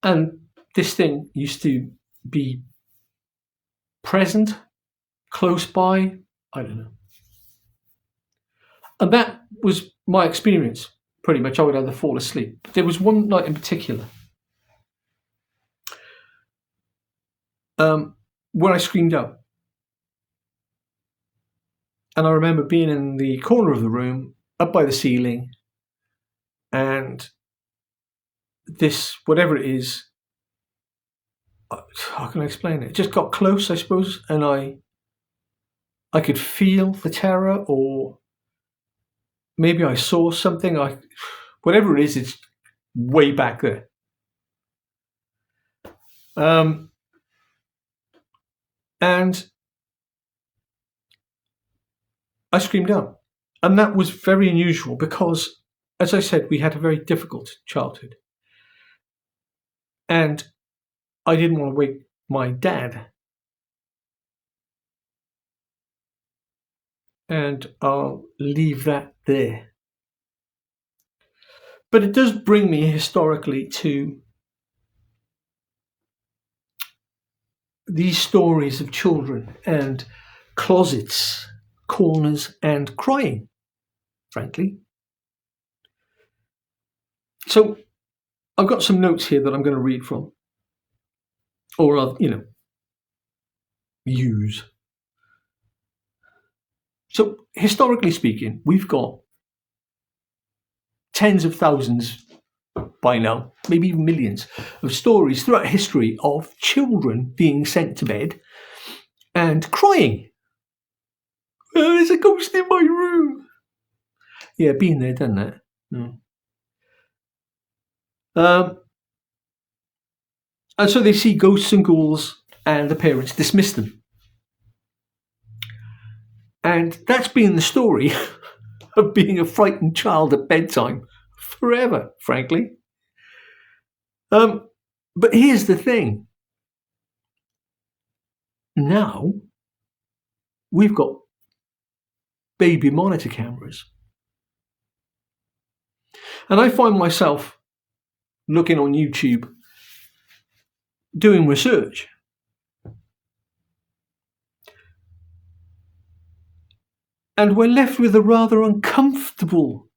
And this thing used to be present, close by, I don't know. And that was my experience, pretty much. I would either fall asleep. There was one night in particular where I screamed out. And I remember being in the corner of the room, up by the ceiling, and this, whatever it is, how can I explain it? It just got close, I suppose, and I could feel the terror, or maybe I saw something. Whatever it is, it's way back there. And I screamed out. And that was very unusual because, as I said, we had a very difficult childhood. And I didn't want to wake my dad. And I'll leave that there. But it does bring me historically to these stories of children and closets, corners, and crying, frankly. So I've got some notes here that I'm going to read from, or I'll, use. So historically speaking, we've got tens of thousands by now, maybe even millions, of stories throughout history of children being sent to bed and crying. Oh, there's a ghost in my room. Yeah, been there, done that. And so they see ghosts and ghouls, and the parents dismiss them. And that's been the story of being a frightened child at bedtime forever, frankly. But here's the thing. Now, we've got baby monitor cameras. And I find myself looking on YouTube, doing research. And we're left with a rather uncomfortable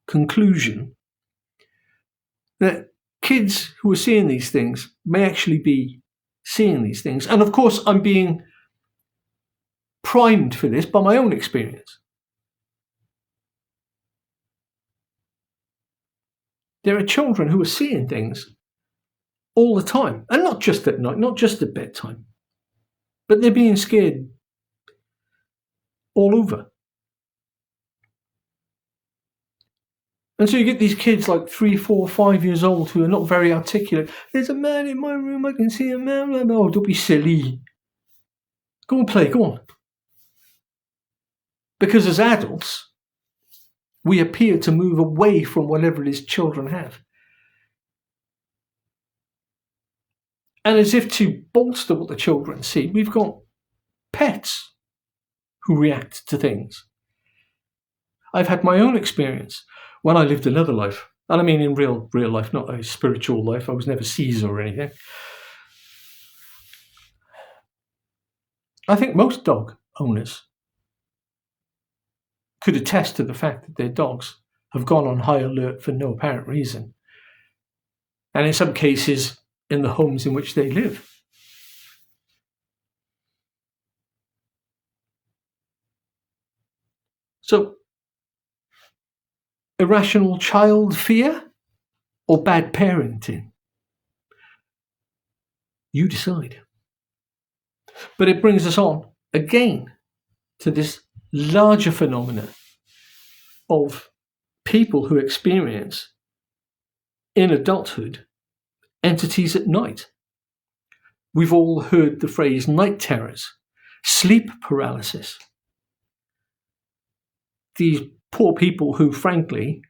conclusion that kids who are seeing these things may actually be seeing these things. And of course, I'm being primed for this by my own experience. There are children who are seeing things all the time, and not just at night, not just at bedtime, but they're being scared all over. And so you get these kids like 3, 4, 5 years old who are not very articulate. There's a man in my room, I can see a man. Oh, don't be silly. Go and play, go on. Because as adults, we appear to move away from whatever it is children have. And as if to bolster what the children see, we've got pets who react to things. I've had my own experience when I lived another life. And I mean in real life, not a spiritual life. I was never Caesar or anything. I think most dog owners could attest to the fact that their dogs have gone on high alert for no apparent reason. And in some cases, in the homes in which they live. So, irrational child fear or bad parenting? You decide. But it brings us on again to this larger phenomena of people who experience in adulthood entities at night. We've all heard the phrase night terrors, sleep paralysis. These poor people who, frankly,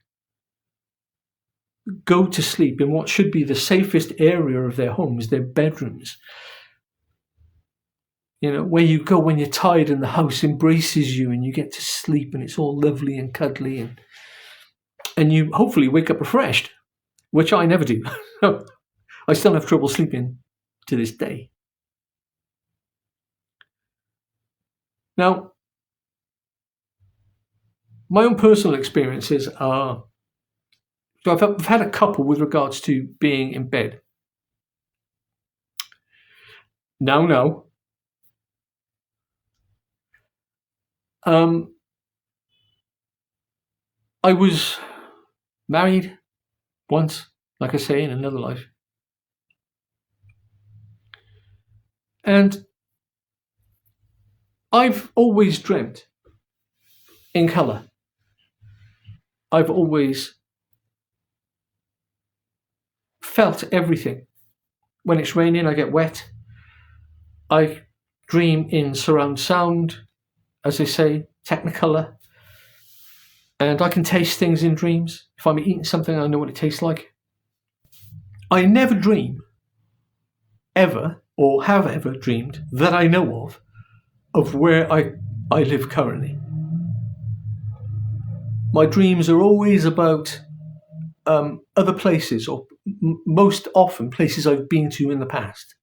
go to sleep in what should be the safest area of their homes, their bedrooms. You know, where you go when you're tired and the house embraces you and you get to sleep and it's all lovely and cuddly and you hopefully wake up refreshed, which I never do. I still have trouble sleeping to this day. Now, my own personal experiences are, so I've had a couple with regards to being in bed. Now, I was married once, like I say, in another life. And I've always dreamt in colour. I've always felt everything. When it's raining, I get wet. I dream in surround sound, as they say, Technicolor. And I can taste things in dreams. If I'm eating something, I know what it tastes like. I never dream, ever, or have ever dreamed, that I know of where I live currently. My dreams are always about other places, or most often places I've been to in the past,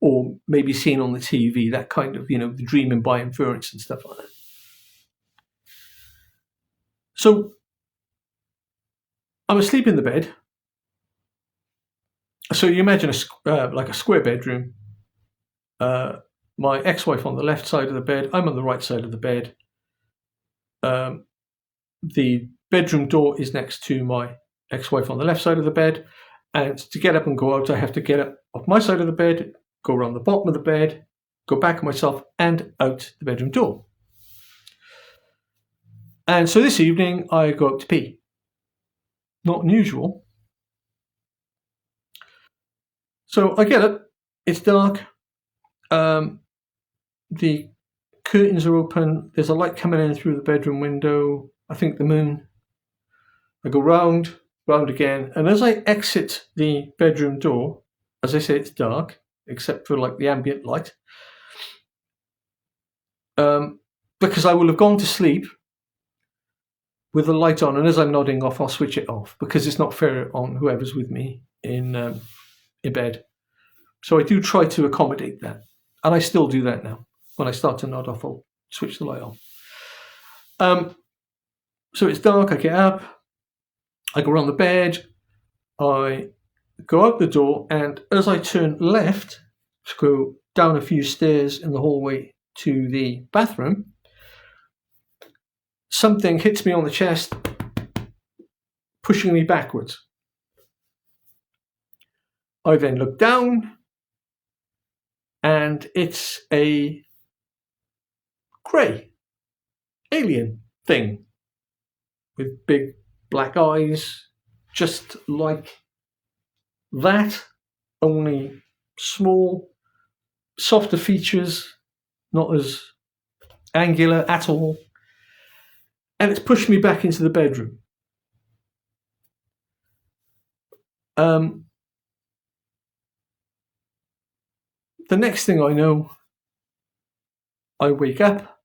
or maybe seen on the TV, that kind of, the dreaming by inference and stuff like that. So I'm asleep in the bed. So you imagine like a square bedroom. My ex-wife on the left side of the bed. I'm on the right side of the bed. The bedroom door is next to my ex-wife on the left side of the bed. And to get up and go out, I have to get up off my side of the bed, go around the bottom of the bed, go back on myself and out the bedroom door. And so this evening I go up to pee. Not unusual. So I get up, it's dark, the curtains are open, there's a light coming in through the bedroom window, I think the moon. I go round again, and as I exit the bedroom door, as I say, it's dark, except for like the ambient light, because I will have gone to sleep with the light on, and as I'm nodding off, I'll switch it off, because it's not fair on whoever's with me in bed. So I do try to accommodate that, and I still do that now. When I start to nod off, I'll switch the light on. So it's dark, I get up, I go around the bed, I go out the door, and as I turn left to go down a few stairs in the hallway to the bathroom, something hits me on the chest, pushing me backwards. I then look down, and it's a grey alien thing with big black eyes, just like that, only small, softer features, not as angular at all. And it's pushed me back into the bedroom. The next thing I know, I wake up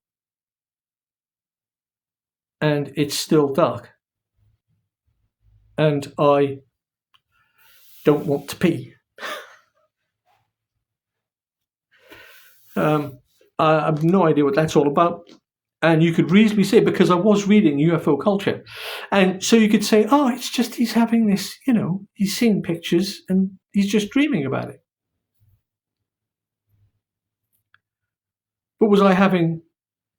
and it's still dark. And I don't want to pee. I have no idea what that's all about. And you could reasonably say, because I was reading UFO culture, and so you could say, oh, it's just he's having this, he's seeing pictures and he's just dreaming about it. But was I having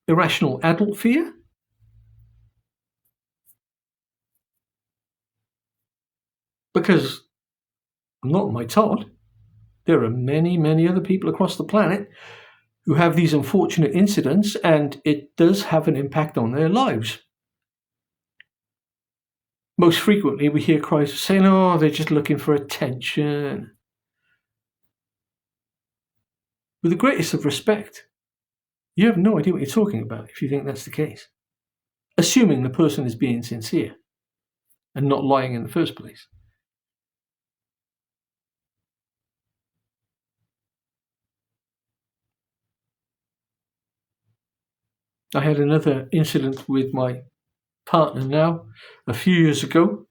irrational adult fear? Because I'm not my Todd. There are many, many other people across the planet who have these unfortunate incidents, and it does have an impact on their lives. Most frequently, we hear cries saying, oh, they're just looking for attention. With the greatest of respect, you have no idea what you're talking about if you think that's the case. Assuming the person is being sincere and not lying in the first place. I had another incident with my partner now, a few years ago,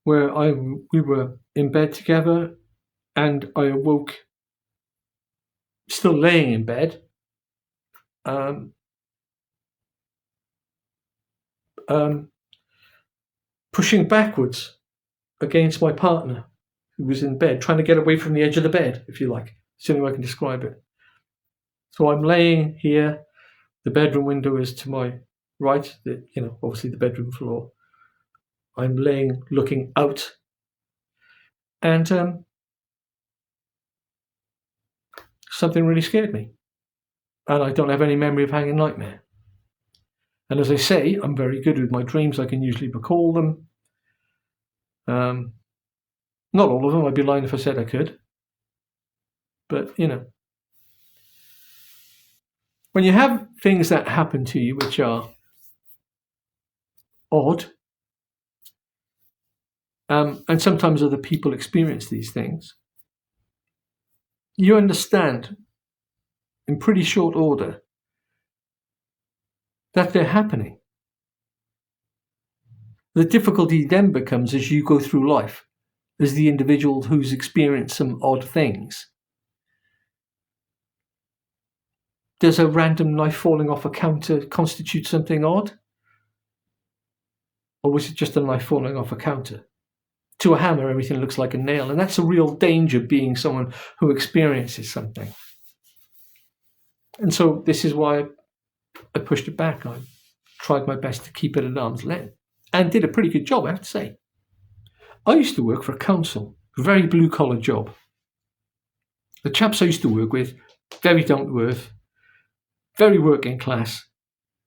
where we were in bed together, and I awoke still laying in bed, um, pushing backwards against my partner, who was in bed, trying to get away from the edge of the bed, if you like. It's the only way I can describe it. So I'm laying here. The bedroom window is to my right, obviously the bedroom floor. I'm laying, looking out, and something really scared me. And I don't have any memory of having a nightmare. And as I say, I'm very good with my dreams. I can usually recall them. Not all of them. I'd be lying if I said I could. But, when you have things that happen to you which are odd, and sometimes other people experience these things, you understand in pretty short order that they're happening. The difficulty then becomes as you go through life, as the individual who's experienced some odd things. Does a random knife falling off a counter constitute something odd? Or was it just a knife falling off a counter? To a hammer, everything looks like a nail, and that's a real danger, being someone who experiences something. And so this is why I pushed it back. I tried my best to keep it at arm's length, and did a pretty good job, I have to say. I used to work for a council, a very blue-collar job. The chaps I used to work with, very down-to-earth, very working class,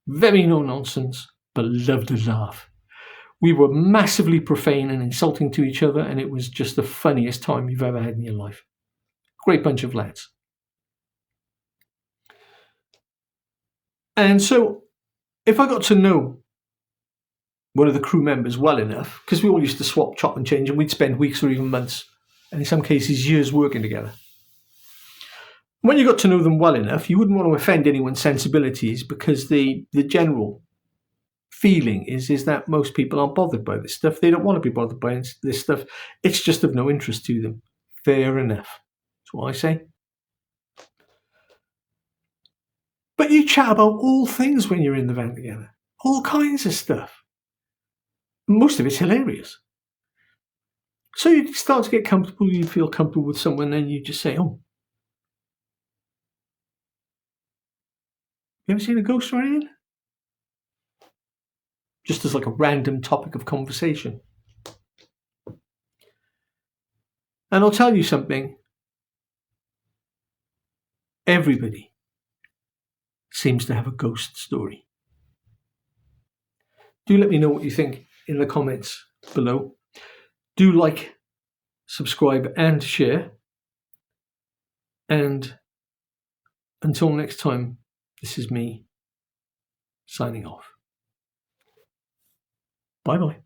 very no-nonsense, but loved a laugh. We were massively profane and insulting to each other, and it was just the funniest time you've ever had in your life. Great bunch of lads. And so, if I got to know one of the crew members well enough, because we all used to swap, chop and change, and we'd spend weeks or even months, and in some cases years, working together. When you got to know them well enough, you wouldn't want to offend anyone's sensibilities, because the general feeling is that most people aren't bothered by this stuff. They don't want to be bothered by this stuff. It's just of no interest to them. Fair enough. That's what I say. But you chat about all things when you're in the van together. All kinds of stuff. Most of it's hilarious. So you start to get comfortable, you feel comfortable with someone, and you just say, oh, you ever seen a ghost or anything? Just as like a random topic of conversation. And I'll tell you something. Everybody seems to have a ghost story. Do let me know what you think in the comments below. Do like, subscribe and share. And until next time, this is me signing off. Bye-bye.